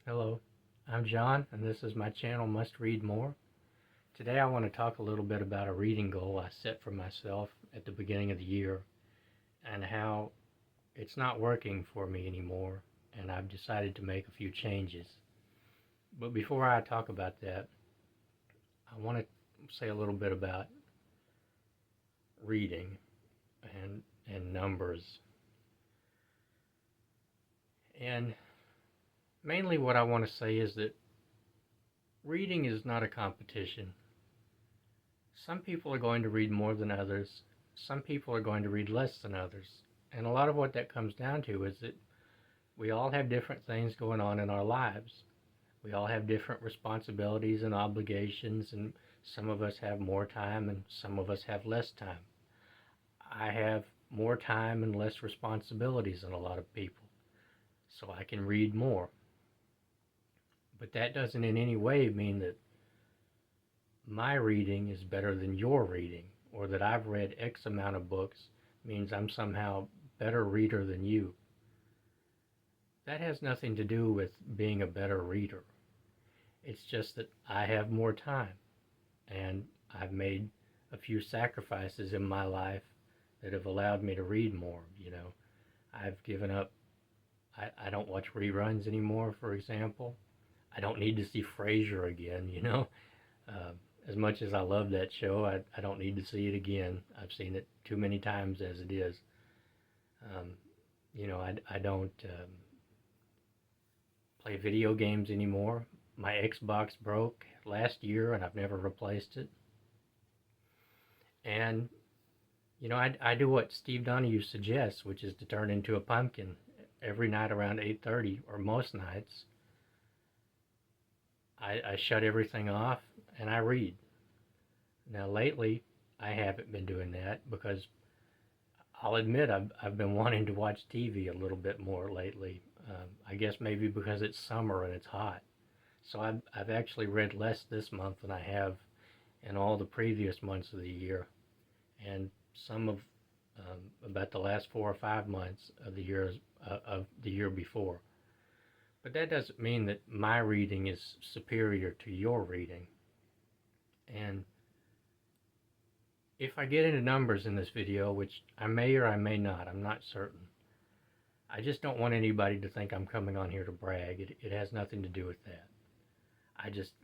Hello, I'm John, and this is my channel Must Read More. Today I want to talk a little bit about a reading goal I set for myself at the beginning of the year and how it's not working for me anymore, and I've decided to make a few changes. But before I talk about that, I want to say a little bit about reading and numbers. And mainly what I want to say is that reading is not a competition. Some people are going to read more than others. Some people are going to read less than others. And a lot of what that comes down to is that we all have different things going on in our lives. We all have different responsibilities and obligations, and some of us have more time and some of us have less time. I have more time and less responsibilities than a lot of people, so I can read more. But that doesn't in any way mean that my reading is better than your reading, or that I've read X amount of books means I'm somehow better reader than you. That has nothing to do with being a better reader. It's just that I have more time, and I've made a few sacrifices in my life that have allowed me to read more. I've given up. I don't watch reruns anymore, for example. I don't need to see Frasier again. Uh, as much as I love that show, I don't need to see it again. I've seen it too many times as it is. I don't play video games anymore. My Xbox broke last year and I've never replaced it. And, I do what Steve Donahue suggests, which is to turn into a pumpkin every night around 8:30, or most nights. I shut everything off and I read. Now lately, I haven't been doing that because I'll admit I've been wanting to watch TV a little bit more lately. I guess maybe because it's summer and it's hot. So I've actually read less this month than I have in all the previous months of the year, and some of about the last 4 or 5 months of the year before. But that doesn't mean that my reading is superior to your reading. And if I get into numbers in this video, which I may or I may not, I'm not certain, I just don't want anybody to think I'm coming on here to brag. It has nothing to do with that.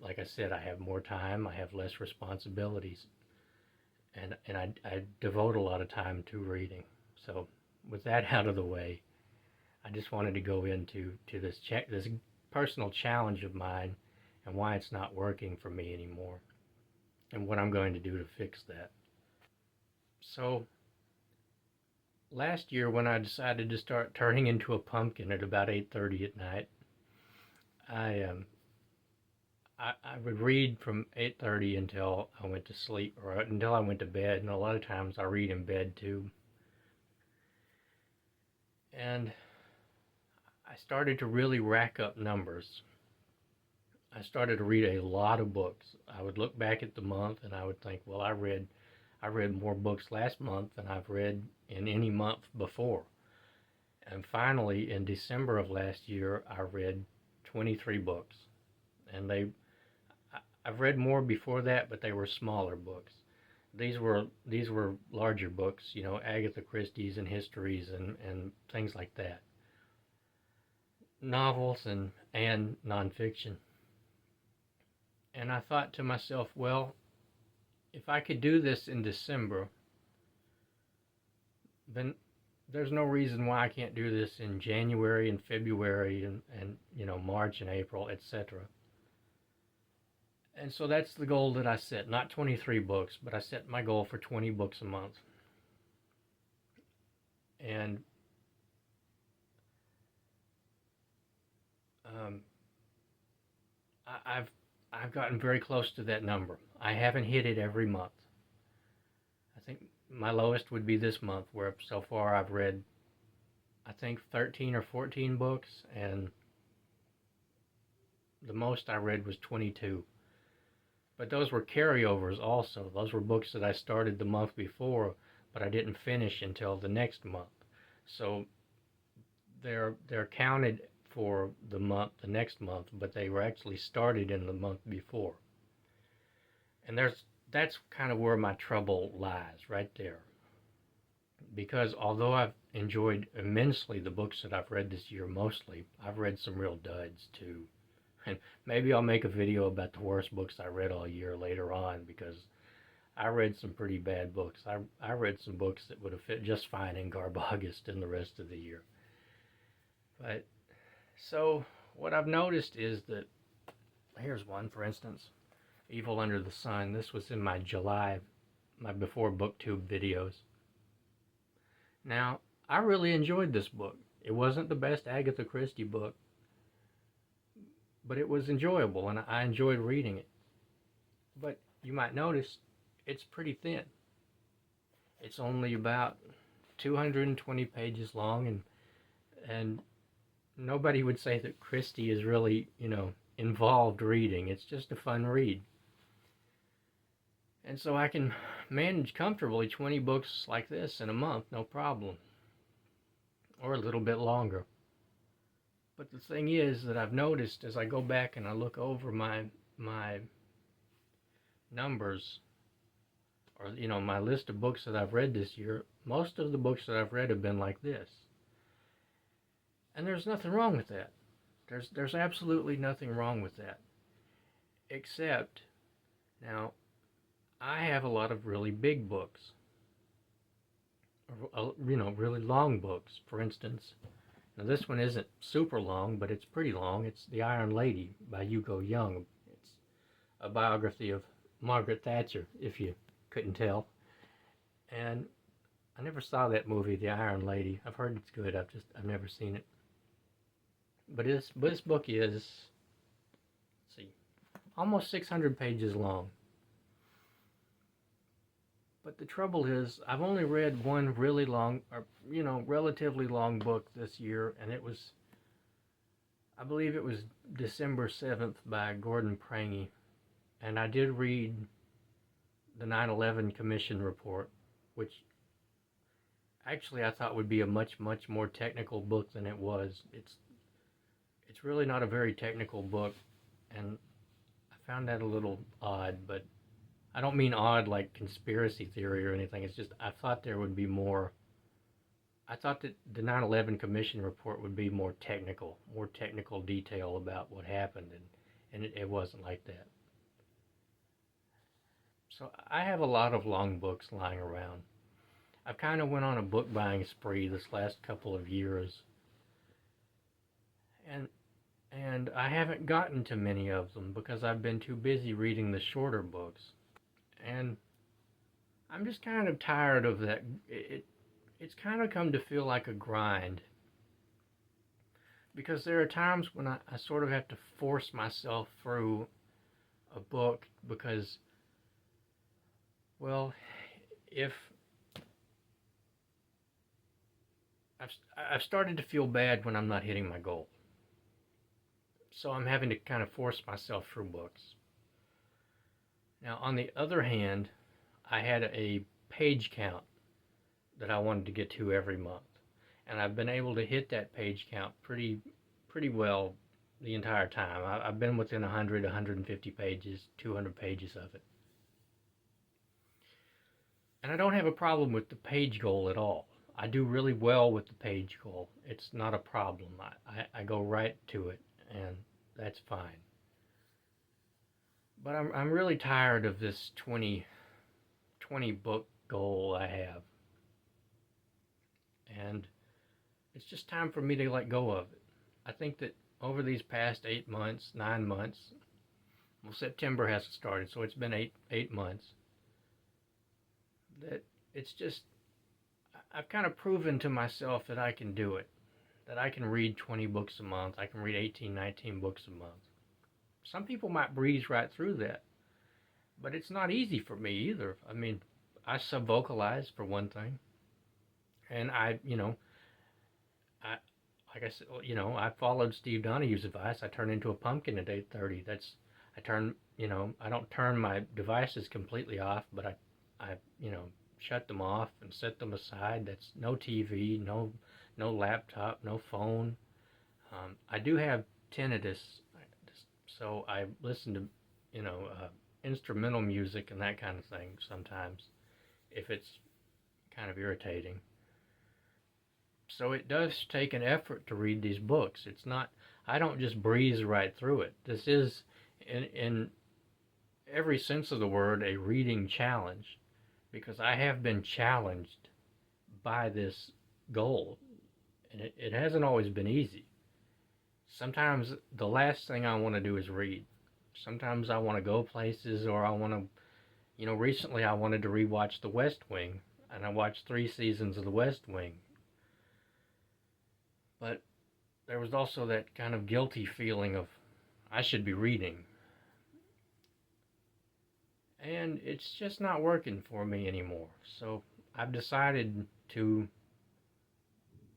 Like I said, I have more time, I have less responsibilities, and I devote a lot of time to reading. So with that out of the way, I just wanted to go into this personal challenge of mine and why it's not working for me anymore and what I'm going to do to fix that. So last year when I decided to start turning into a pumpkin at about 8:30 at night, I would read from 8:30 until I went to sleep, or until I went to bed, and a lot of times I read in bed too. And I started to really rack up numbers. I started to read a lot of books. I would look back at the month and I would think, well, I read more books last month than I've read in any month before. And finally, in December of last year, I read 23 books. And I've read more before that, but they were smaller books. These were larger books, Agatha Christie's and histories and things like that. Novels and nonfiction. And I thought to myself, well, if I could do this in December, then there's no reason why I can't do this in January and February and March and April, etc. And so that's the goal that I set. Not 23 books, but I set my goal for 20 books a month. And I've gotten very close to that number. I haven't hit it every month. I think my lowest would be this month, where so far I've read, I think, 13 or 14 books, and the most I read was 22. But those were carryovers also. Those were books that I started the month before, but I didn't finish until the next month. So they're counted for the next month, but they were actually started in the month before. And that's kind of where my trouble lies, right there. Because although I've enjoyed immensely the books that I've read this year, mostly, I've read some real duds too. And maybe I'll make a video about the worst books I read all year later on, because I read some pretty bad books. I read some books that would have fit just fine in Garbogust in the rest of the year. But, so, what I've noticed is that, here's one, for instance, Evil Under the Sun. This was in my before BookTube videos. Now, I really enjoyed this book. It wasn't the best Agatha Christie book, but it was enjoyable, and I enjoyed reading it. But you might notice it's pretty thin. It's only about 220 pages long, and nobody would say that Christie is really, involved reading. It's just a fun read. And so I can manage comfortably 20 books like this in a month, no problem. Or a little bit longer. But the thing is that I've noticed as I go back and I look over my numbers, or my list of books that I've read this year, most of the books that I've read have been like this. And there's nothing wrong with that. There's absolutely nothing wrong with that. Except, now, I have a lot of really big books. Really long books. For instance, now this one isn't super long, but it's pretty long. It's The Iron Lady by Hugo. It's a biography of Margaret Thatcher, if you couldn't tell. And I never saw that movie, The Iron Lady. I've heard it's good. I've never seen it. But this book is, let's see, almost 600 pages long. But the trouble is, I've only read one really long, or relatively long book this year, and it was, I believe it was December 7th by Gordon Prange. And I did read the 9/11 Commission report, which actually I thought would be a much, much more technical book than it was. It's really not a very technical book, and I found that a little odd, but I don't mean odd like conspiracy theory or anything. It's just I thought there would be more. I thought that the 9/11 Commission report would be more technical detail about what happened, and it wasn't like that. So I have a lot of long books lying around. I've kind of went on a book buying spree this last couple of years, and I haven't gotten to many of them because I've been too busy reading the shorter books. And I'm just kind of tired of that. It's kind of come to feel like a grind. Because there are times when I sort of have to force myself through a book because, well, if I've started to feel bad when I'm not hitting my goal. So I'm having to kind of force myself through books. Now, on the other hand, I had a page count that I wanted to get to every month. And I've been able to hit that page count pretty well the entire time. I've been within 100, 150 pages, 200 pages of it. And I don't have a problem with the page goal at all. I do really well with the page goal. It's not a problem. I go right to it, and that's fine. But I'm really tired of this 20 book goal I have. And it's just time for me to let go of it. I think that over these past 9 months, well, September hasn't started, so it's been eight months, that it's just, I've kind of proven to myself that I can do it, that I can read 20 books a month, I can read 18, 19 books a month. Some people might breeze right through that, but it's not easy for me either. I mean, I sub-vocalize for one thing, and like I said, I followed Steve Donahue's advice. I turn into a pumpkin at 8:30. I don't turn my devices completely off, but I shut them off and set them aside. That's no TV, no laptop, no phone. I do have tinnitus, so I listen to, instrumental music and that kind of thing sometimes if it's kind of irritating. So it does take an effort to read these books. It's not, I don't just breeze right through it. This is, in every sense of the word, a reading challenge because I have been challenged by this goal, and it hasn't always been easy. Sometimes the last thing I want to do is read. Sometimes I want to go places, or I want to, recently I wanted to rewatch The West Wing, and I watched 3 seasons of The West Wing. But there was also that kind of guilty feeling of I should be reading. And it's just not working for me anymore. So I've decided to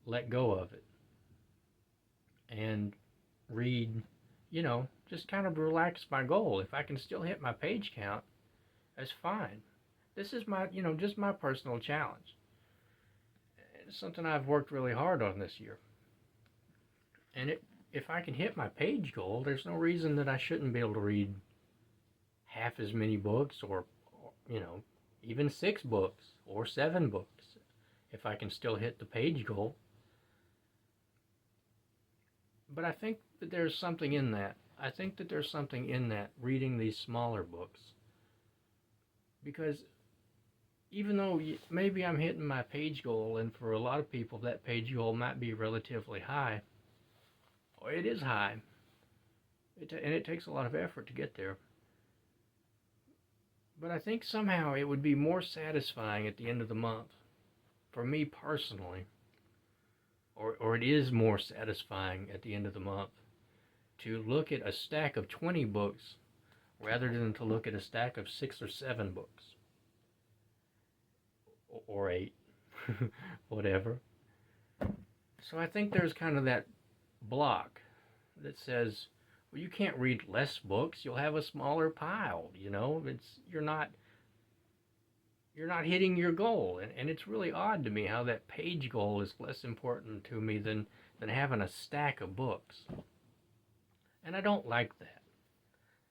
let go of it and read, just kind of relax my goal. If I can still hit my page count, that's fine. This is my, just my personal challenge. It's something I've worked really hard on this year. And if I can hit my page goal, there's no reason that I shouldn't be able to read half as many books or even 6 books or 7 books if I can still hit the page goal. But I think that there's something in that. I think that there's something in that, reading these smaller books. Because even though maybe I'm hitting my page goal, and for a lot of people that page goal might be relatively high, or it is high, and it takes a lot of effort to get there. But I think somehow it would be more satisfying at the end of the month, for me personally, or it is more satisfying at the end of the month, to look at a stack of 20 books rather than to look at a stack of 6 or 7 books. Or 8, whatever. So I think there's kind of that block that says, well, you can't read less books. You'll have a smaller pile. You're not hitting your goal, and it's really odd to me how that page goal is less important to me than having a stack of books. And I don't like that.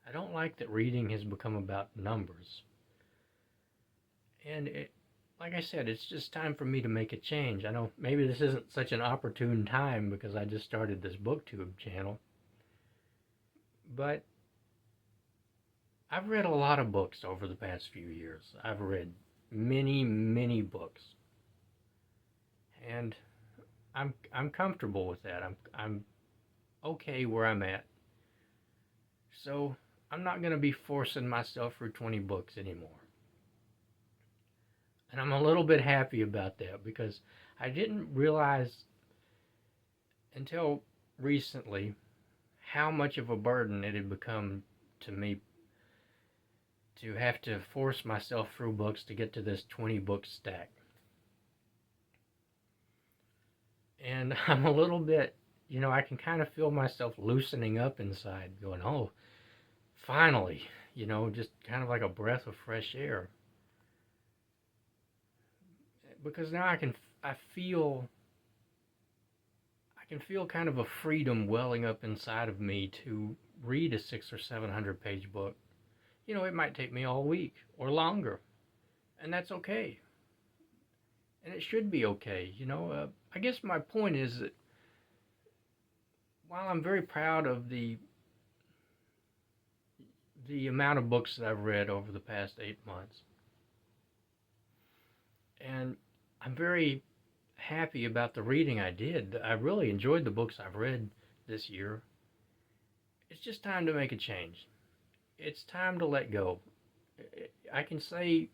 I don't like that reading has become about numbers. And like I said, it's just time for me to make a change. I know maybe this isn't such an opportune time because I just started this BookTube channel. But I've read a lot of books over the past few years. I've read many, many books. And I'm comfortable with that. I'm okay where I'm at. So I'm not going to be forcing myself through 20 books anymore. And I'm a little bit happy about that because I didn't realize until recently how much of a burden it had become to me to have to force myself through books to get to this 20 book stack. And I'm a little bit, I can kind of feel myself loosening up inside, going, oh, finally, just kind of like a breath of fresh air. Because now I can feel kind of a freedom welling up inside of me to read a 600 or 700 page book. It might take me all week or longer, and that's okay. And it should be okay. I guess my point is that while I'm very proud of the amount of books that I've read over the past 8 months, and I'm very happy about the reading I did. I really enjoyed the books I've read this year. It's just time to make a change. It's time to let go. I can say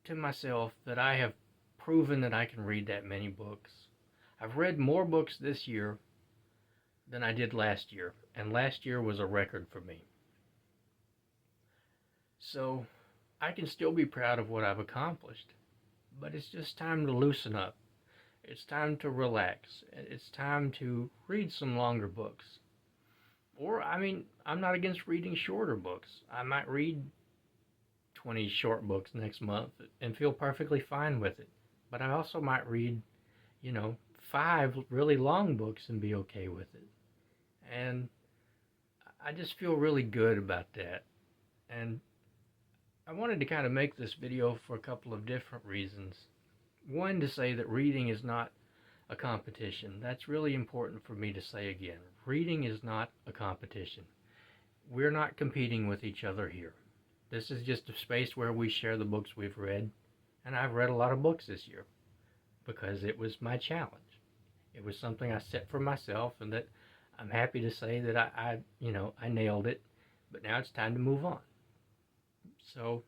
to myself that I have proven that I can read that many books. I've read more books this year than I did last year, and last year was a record for me. So I can still be proud of what I've accomplished. But it's just time to loosen up. It's time to relax. It's time to read some longer books. Or, I'm not against reading shorter books. I might read 20 short books next month and feel perfectly fine with it. But I also might read, 5 really long books and be okay with it. And I just feel really good about that. And I wanted to kind of make this video for a couple of different reasons. One, to say that reading is not a competition. That's really important for me to say again. Reading is not a competition. We're not competing with each other here. This is just a space where we share the books we've read, and I've read a lot of books this year because it was my challenge. It was something I set for myself, and that I'm happy to say that I nailed it, but now it's time to move on. So,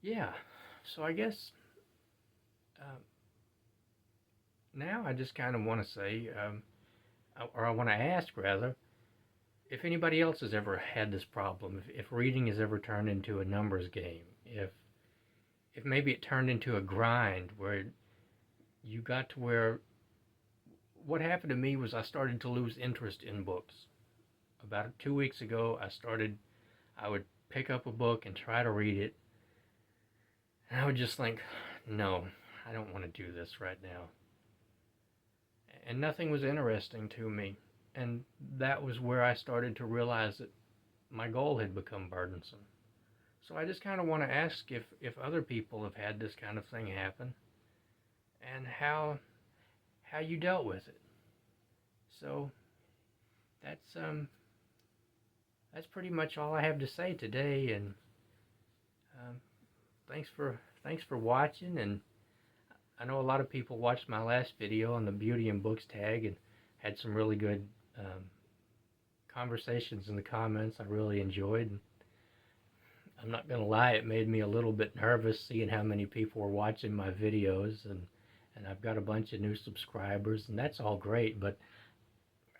yeah. So I guess now I just kind of want to say, or I want to ask rather, if anybody else has ever had this problem, if reading has ever turned into a numbers game, if maybe it turned into a grind where you got to where, what happened to me was I started to lose interest in books. About 2 weeks ago, I would pick up a book and try to read it, and I would just think, no, I don't want to do this right now. And nothing was interesting to me. And that was where I started to realize that my goal had become burdensome. So I just kind of want to ask if other people have had this kind of thing happen, and how you dealt with it. So that's pretty much all I have to say today. And thanks for watching. And I know a lot of people watched my last video on the Beauty and Books tag and had some really good conversations in the comments I really enjoyed. And I'm not going to lie, it made me a little bit nervous seeing how many people were watching my videos, and I've got a bunch of new subscribers, and that's all great, but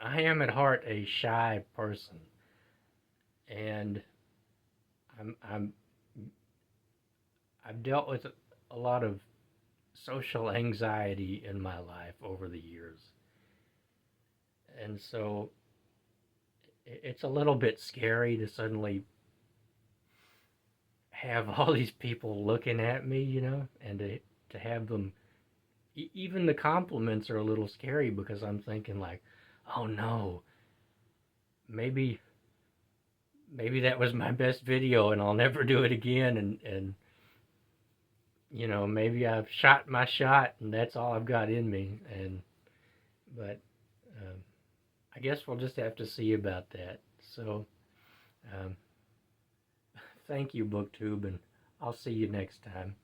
I am at heart a shy person, and I've dealt with a lot of social anxiety in my life over the years. And so it's a little bit scary to suddenly have all these people looking at me, and to have them, even the compliments are a little scary, because I'm thinking like, oh no, maybe that was my best video and I'll never do it again, and maybe I've shot my shot and that's all I've got in me. But I guess we'll just have to see about that. So thank you, BookTube, and I'll see you next time.